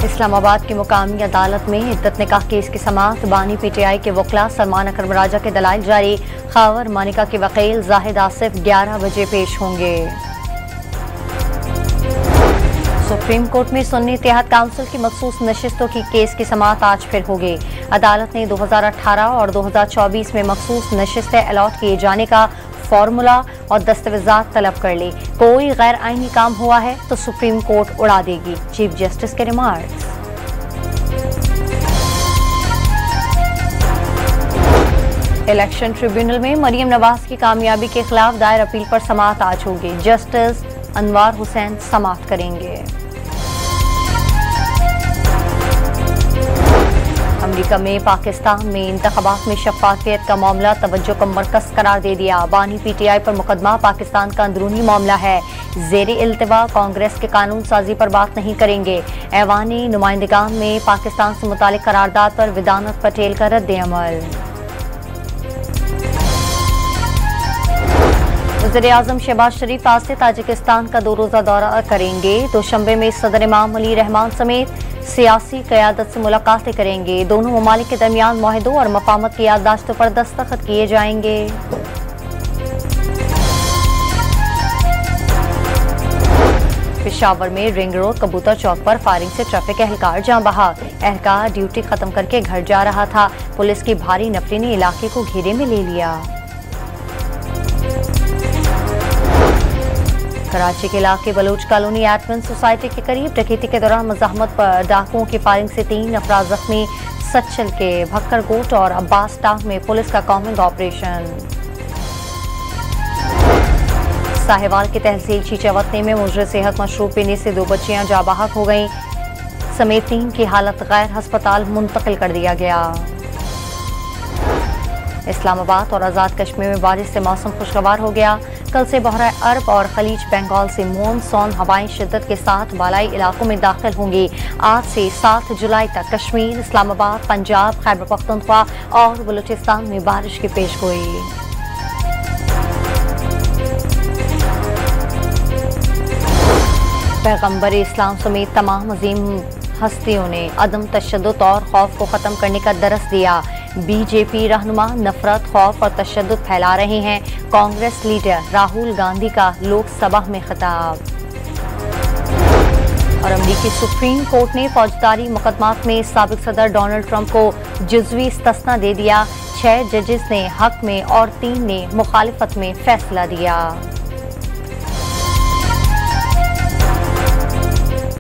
इस्लामाबाद की मुकामी अदालत में इद्दत निकाह केस की समाअत। बानी पीटीआई के वकला सलमान अकरम राजा के दलाइल जारी। खावर मानिका के वकील जाहिद आसिफ 11 बजे पेश होंगे। सुप्रीम कोर्ट में सुन्नी इत्तेहाद काउंसिल की मखसूस नशिस्तों की केस की समाअत आज फिर होगी। अदालत ने 2018 और 2024 में मखसूस नशिस्तें अलॉट किए जाने का फॉर्मूला और दस्तावेजात तलब कर ली। कोई गैर आईनी काम हुआ है तो सुप्रीम कोर्ट उड़ा देगी, चीफ जस्टिस के रिमार्क्स। इलेक्शन ट्रिब्यूनल में मरियम नवाज की कामयाबी के खिलाफ दायर अपील पर समाअत आज होगी। जस्टिस अनवार हुसैन समाअत करेंगे। अमेरिका में पाकिस्तान में इंतखाबात में शफाफियत का मामला तवज्जो का मरकज करार दे दिया। बानी पीटीआई पर मुकदमा पाकिस्तान का अंदरूनी मामला है। ज़ेरे इल्तिवा कांग्रेस के कानून साजी पर बात नहीं करेंगे। ऐवानी नुमाइंदगान में पाकिस्तान से मुतालिक करारदाद पर विदानत पटेल का रद्द-ए-अमल। वज़ीर-ए-आज़म शहबाज शरीफ आज से ताजिकिस्तान का 2 रोज़ा दौरा करेंगे। दोशंबे में सदर इमाम अली रहमान समेत सियासी क़यादत से मुलाकातें करेंगे। दोनों ममालिक के दरमियान मुआहदों और मफाहमत की याददाश्तों पर दस्तखत किए जाएंगे। पेशावर में रिंग रोड कबूतर चौक पर फायरिंग से ट्रैफिक एहलकार जान बहक। एहलकार ड्यूटी खत्म करके घर जा रहा था। पुलिस की भारी नफरी ने इलाके को घेरे में ले लिया। कराची के इलाके बलूच कॉलोनी एडमिन सोसाइटी के करीब डकैती के दौरान मज़ाहमत पर डाकुओं की फायरिंग से 3 अफराद जख्मी। सच्चल के भक्कर गोट और अब्बास टाउन में पुलिस का कॉम्बिंग ऑपरेशन। साहिवाल की तहसील चीचावतनी में मुजरे सेहत मशरूब पीने से 2 बच्चियां जाबाहक हो गईं समेत 3 की हालत गैर अस्पताल मुंतकिल कर दिया गया। इस्लामाबाद और आज़ाद कश्मीर में बारिश से मौसम खुशगवार हो गया। कल से बहरा अरब और खलीज बंगाल से मॉनसून हवाएं शिद्दत के साथ बालाई इलाकों में दाखिल होंगी। आज से 7 जुलाई तक कश्मीर, इस्लामाबाद, पंजाब, खैबर पख्तूनख्वा और बलूचिस्तान में बारिश की पेशगोई। पैगंबर इस्लाम समेत तमाम अजीम हस्तियों ने अदम तशद्दुद और खौफ को ख़त्म करने का दरस दिया। बीजेपी रहनुमा नफरत, खौफ और तशद्दुद फैला रहे हैं। कांग्रेस लीडर राहुल गांधी का लोकसभा में खिताब। और अमेरिकी सुप्रीम कोर्ट ने फौजदारी मुकदमात में साबिक सदर डोनाल्ड ट्रंप को जुज़वी इस्तिस्ना दे दिया। 6 जजेस ने हक में और 3 ने मुखालिफत में फैसला दिया।